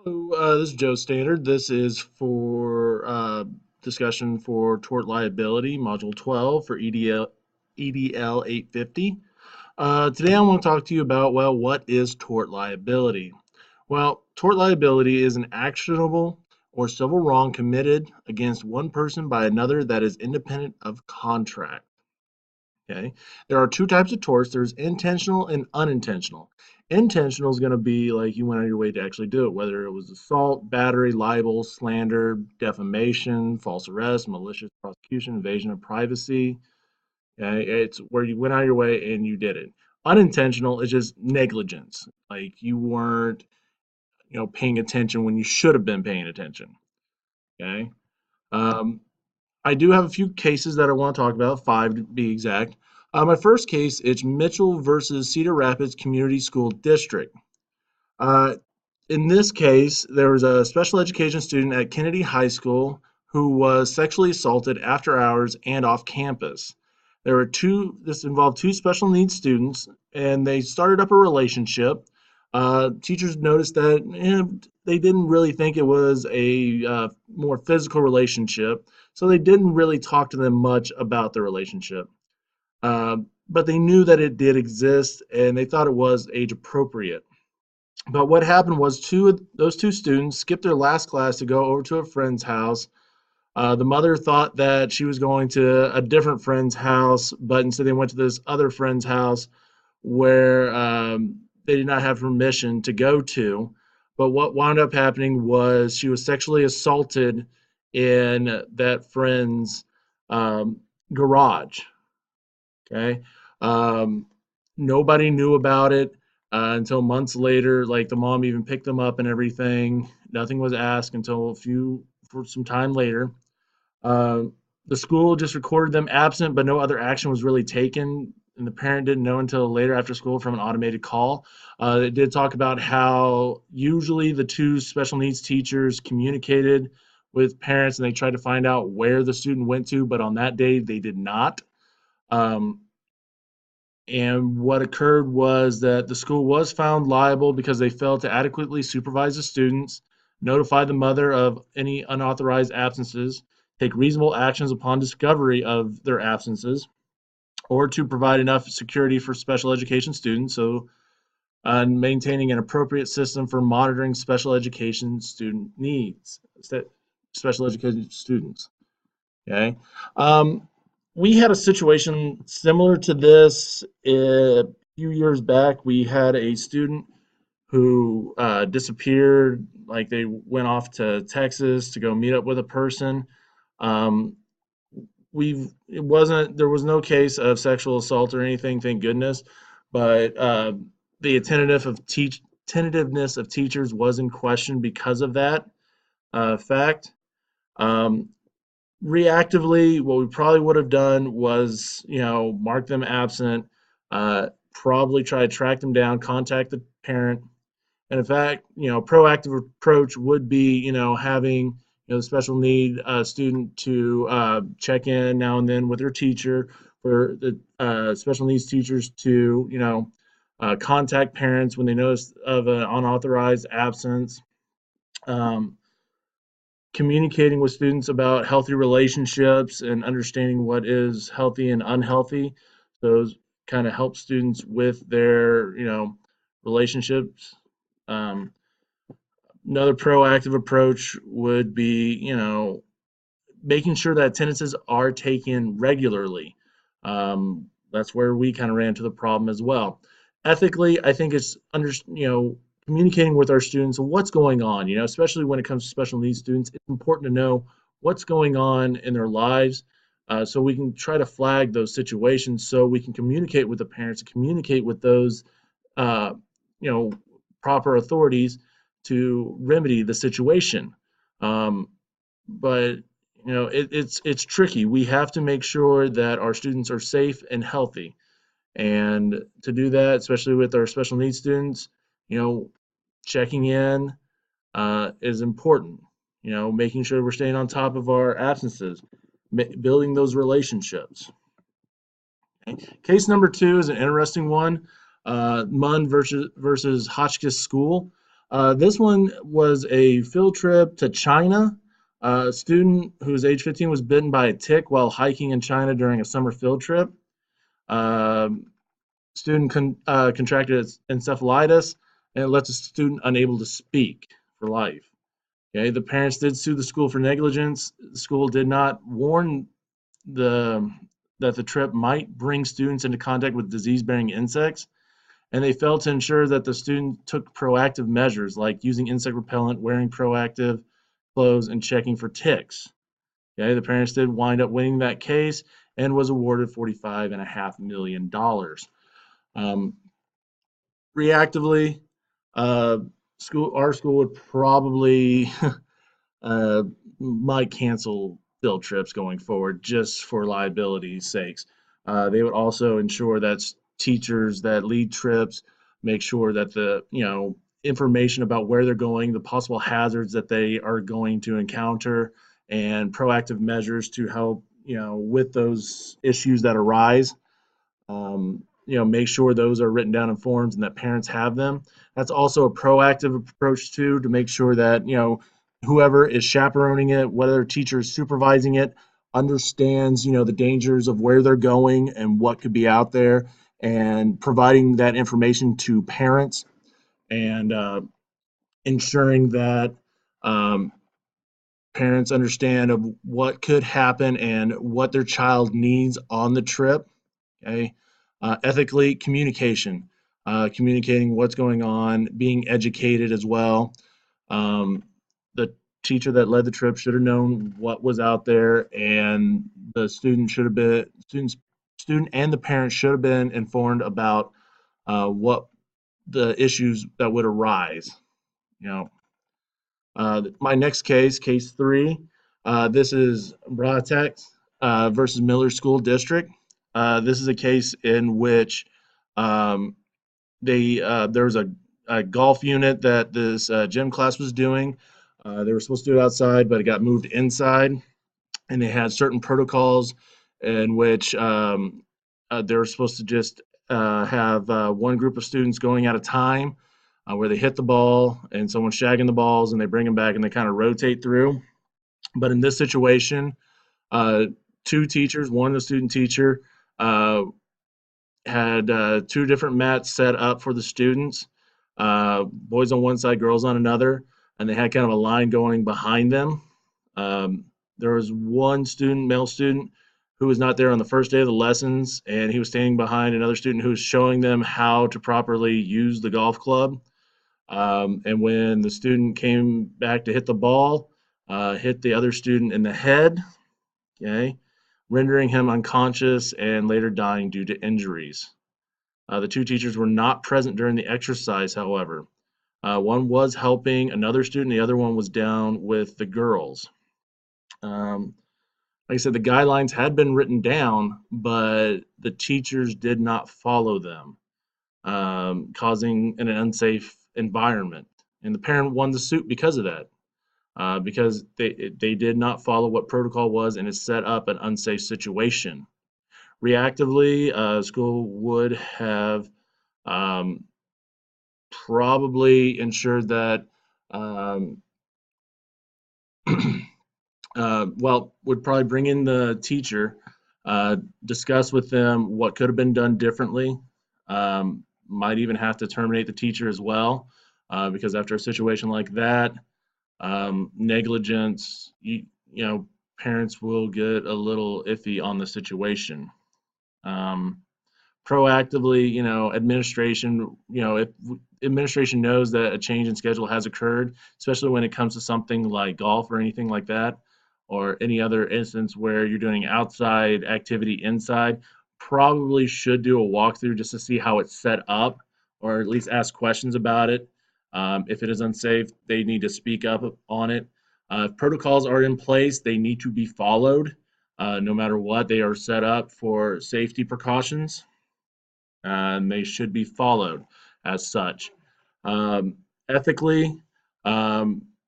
Hello, this is Joe Standard. This is for discussion for tort liability, Module 12 for EDL 850. Today I want to talk to you about, well, what is tort liability? Well, tort liability is an actionable or civil wrong committed against one person by another that is independent of contract. Okay. There are two types of torts. There's intentional and unintentional. Intentional is going to be like you went out of your way to actually do it, whether it was assault, battery, libel, slander, defamation, false arrest, malicious prosecution, invasion of privacy. Okay. It's where you went out of your way and you did it. Unintentional is just negligence. Like you weren't, paying attention when you should have been paying attention. Okay. Um, I do have a few cases that I want to talk about, five to be exact. My first case, it's Mitchell versus Cedar Rapids Community School District. Uh, in this case, there was a special education student at Kennedy High School who was sexually assaulted after hours and off campus. This involved two special needs students, and they started up a relationship. Teachers noticed that they didn't really think it was a more physical relationship, so they didn't really talk to them much about the relationship. But they knew that it did exist, and they thought it was age appropriate. But what happened was those two students skipped their last class to go over to a friend's house. The mother thought that she was going to a different friend's house, but instead they went to this other friend's house where they did not have permission to go to. But what wound up happening was she was sexually assaulted in that friend's garage. Okay. Um, Nobody knew about it until months later. Like the mom even picked them up and everything. Nothing was asked until for some time later. Uh, the school just recorded them absent, but no other action was really taken. And the parent didn't know until later after school from an automated call. It did talk about how usually the two special needs teachers communicated with parents and they tried to find out where the student went to, but on that day they did not. Um, and what occurred was that the school was found liable because they failed to adequately supervise the students, notify the mother of any unauthorized absences, take reasonable actions upon discovery of their absences, or to provide enough security for special education students. So, maintaining an appropriate system for monitoring special education student needs, special education students. Okay. Um, we had a situation similar to this a few years back. We had a student who disappeared, like they went off to Texas to go meet up with a person. Um, it wasn't, there was no case of sexual assault or anything, thank goodness, but the tentativeness of teachers was in question because of that fact. Um, Reactively, what we probably would have done was, mark them absent, probably try to track them down, contact the parent. And in fact, proactive approach would be, having, the special need student to check in now and then with their teacher, for the special needs teachers to, contact parents when they notice of an unauthorized absence. Um, Communicating with students about healthy relationships and understanding what is healthy and unhealthy. Those kind of help students with their, relationships. Um, Another proactive approach would be, making sure that attendances are taken regularly. That's where we kind of ran into the problem as well. Ethically, I think it's communicating with our students what's going on. Especially when it comes to special needs students, it's important to know what's going on in their lives, so we can try to flag those situations, so we can communicate with the parents, communicate with those uh, you know proper authorities to remedy the situation. Um, but it's tricky. We have to make sure that our students are safe and healthy, and to do that, especially with our special needs students, you know, checking in is important. Making sure we're staying on top of our absences, building those relationships. Okay. Case number two is an interesting one. Munn versus Hotchkiss School. This one was a field trip to China. A student who was age 15 was bitten by a tick while hiking in China during a summer field trip. Um, Student contracted encephalitis, and it left the student unable to speak for life. Okay, the parents did sue the school for negligence. The school did not warn the that the trip might bring students into contact with disease-bearing insects, and they failed to ensure that the student took proactive measures like using insect repellent, wearing proactive clothes, and checking for ticks. Okay, the parents did wind up winning that case and was awarded $45.5 million. Um, Reactively, uh, our school would probably uh, might cancel field trips going forward just for liability sakes. They would also ensure that teachers that lead trips make sure that the information about where they're going, the possible hazards that they are going to encounter, and proactive measures to help with those issues that arise. Make sure those are written down in forms and that parents have them. That's also a proactive approach too, to make sure that whoever is chaperoning it, whether teacher is supervising it, understands the dangers of where they're going and what could be out there, and providing that information to parents, and ensuring that um, parents understand of what could happen and what their child needs on the trip. Okay. Ethically, communication, communicating what's going on, being educated as well. Um, the teacher that led the trip should have known what was out there, and the student and the parents should have been informed about what the issues that would arise. You know, my next case, case three, this is Bratex versus Miller School District. This is a case in which um, there was a golf unit that this gym class was doing. They were supposed to do it outside, but it got moved inside, and they had certain protocols in which they were supposed to just have one group of students going at a time, where they hit the ball and someone's shagging the balls and they bring them back and they kind of rotate through. But in this situation, uh, two teachers, one a student teacher, uh, had two different mats set up for the students, boys on one side, girls on another, and they had kind of a line going behind them. Um, there was one student, male student, who was not there on the first day of the lessons, and he was standing behind another student who was showing them how to properly use the golf club. And when the student came back to hit the ball, hit the other student in the head, okay, rendering him unconscious and later dying due to injuries. The two teachers were not present during the exercise, however. One was helping another student, the other one was down with the girls. Um, like I said, the guidelines had been written down, but the teachers did not follow them, causing an unsafe environment. And the parent won the suit because of that, because they did not follow what protocol was, and it set up an unsafe situation. Reactively, school would have um, probably ensured that, um, would probably bring in the teacher, discuss with them what could have been done differently. Might even have to terminate the teacher as well, because after a situation like that, negligence, parents will get a little iffy on the situation. Um, Proactively, administration, if administration knows that a change in schedule has occurred, especially when it comes to something like golf or anything like that, or any other instance where you're doing outside activity inside, probably should do a walkthrough just to see how it's set up, or at least ask questions about it. If it is unsafe, they need to speak up on it. If protocols are in place, they need to be followed. No matter what, they are set up for safety precautions, and they should be followed as such. Um, Ethically,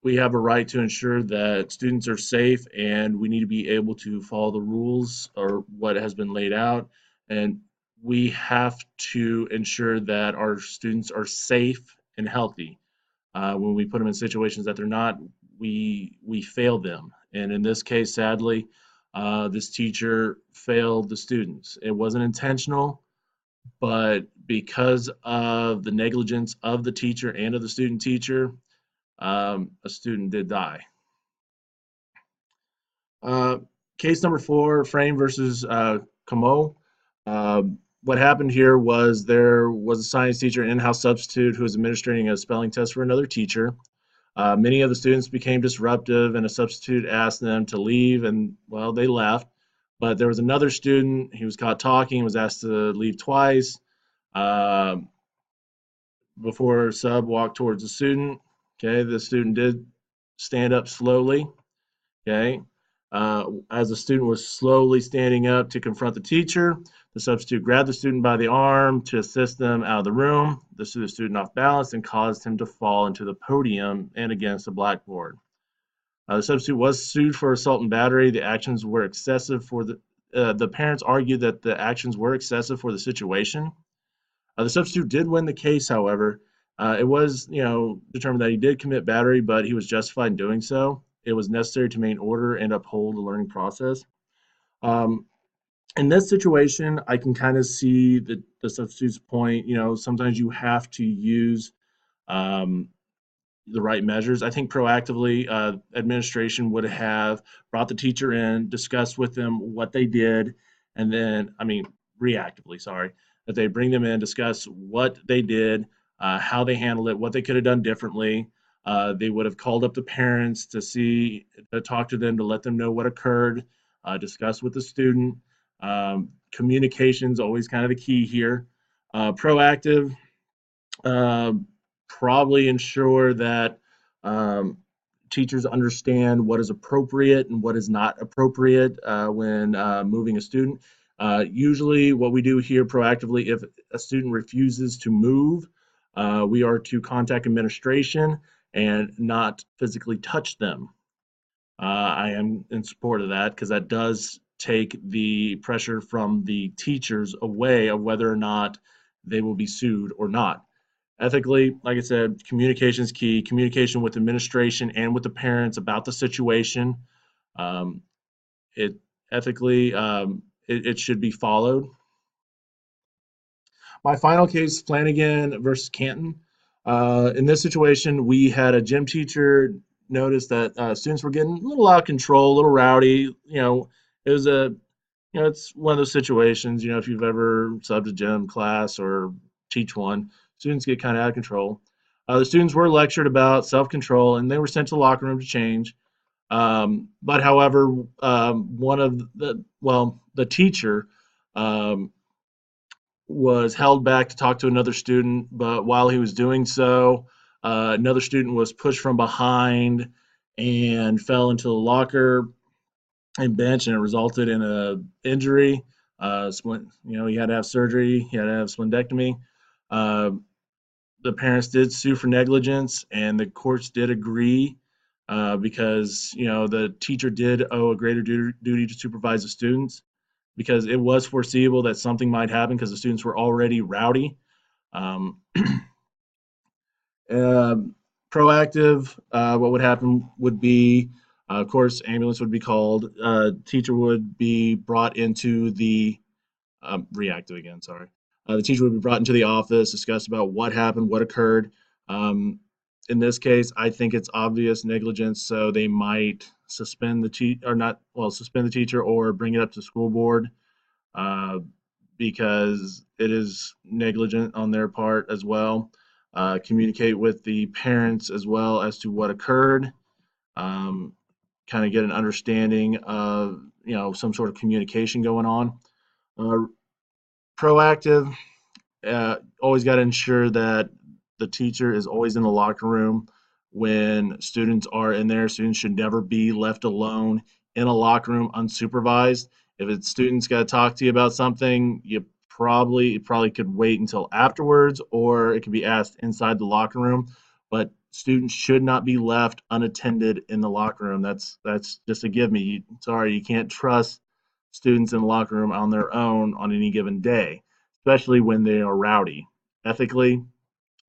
we have a right to ensure that students are safe, and we need to be able to follow the rules or what has been laid out. And we have to ensure that our students are safe and healthy. when we put them in situations that they're not, we fail them. And in this case, sadly, this teacher failed the students. It wasn't intentional, but because of the negligence of the teacher and of the student teacher, a student did die. Uh, Case number 4, Frame versus Camo. Uh, what happened here was there was a science teacher, an in-house substitute, who was administering a spelling test for another teacher. Many of the students became disruptive, and a substitute asked them to leave, and well, they left. But there was another student, he was caught talking, was asked to leave twice. Uh, Before sub walked towards the student. Okay, the student did stand up slowly. Okay, as the student was slowly standing up to confront the teacher, the substitute grabbed the student by the arm to assist them out of the room. This threw the student off balance and caused him to fall into the podium and against the blackboard. The substitute was sued for assault and battery. The actions were excessive for the parents argued that the actions were excessive for the situation. The substitute did win the case, however. It was, determined that he did commit battery, but he was justified in doing so. It was necessary to maintain order and uphold the learning process. Um, in this situation, I can kind of see the substitute's point. Sometimes you have to use um, the right measures. I think proactively, administration would have brought the teacher in, discussed with them what they did, and then, reactively, sorry, that they bring them in, discuss what they did, how they handled it, what they could have done differently. They would have called up the parents to talk to them, to let them know what occurred, discuss with the student. Communication's always kind of the key here. Proactive, uh, probably ensure that um, teachers understand what is appropriate and what is not appropriate when moving a student. Usually, what we do here proactively, if a student refuses to move, we are to contact administration and not physically touch them. I am in support of that because that does take the pressure from the teachers away of whether or not they will be sued or not. Ethically, like I said, communication is key. Communication with administration and with the parents about the situation. Um, it ethically, it should be followed. My final case, Flanagan versus Canton. In this situation, we had a gym teacher notice that students were getting a little out of control, a little rowdy. It was it's one of those situations. If you've ever subbed a gym class or teach one, students get kind of out of control. The students were lectured about self-control, and they were sent to the locker room to change. But however, one of the teacher um, was held back to talk to another student, but while he was doing so, another student was pushed from behind and fell into the locker and bench, and it resulted in a injury. He had to have surgery. He had to have splenectomy. Uh, the parents did sue for negligence, and the courts did agree because the teacher did owe a greater duty to supervise the students because it was foreseeable that something might happen because the students were already rowdy. Um, uh, Proactive, what would happen would be, of course, ambulance would be called. Teacher would be brought into the reactive again. Sorry. The teacher would be brought into the office, discuss about what happened, what occurred. Um, in this case, I think it's obvious negligence, so they might suspend the teacher or not. Well, suspend the teacher or bring it up to school board uh, because it is negligent on their part as well. Communicate with the parents as well as to what occurred. Um, Kind of get an understanding of some sort of communication going on. Uh, Proactive, always got to ensure that the teacher is always in the locker room when students are in there. Students should never be left alone in a locker room unsupervised. If it's students got to talk to you about something, you probably could wait until afterwards, or it could be asked inside the locker room. But students should not be left unattended in the locker room. That's just a give me. Sorry, you can't trust students in the locker room on their own on any given day, especially when they are rowdy. Ethically,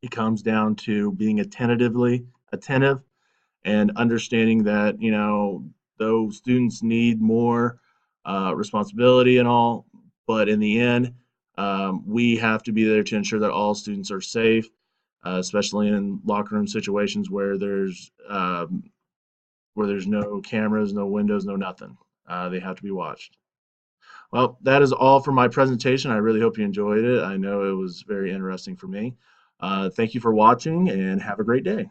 It comes down to being attentive and understanding that, those students need more responsibility and all, but in the end, we have to be there to ensure that all students are safe, especially in locker room situations where there's no cameras, no windows, no nothing. They have to be watched. Well, that is all for my presentation. I really hope you enjoyed it. I know it was very interesting for me. Thank you for watching and have a great day.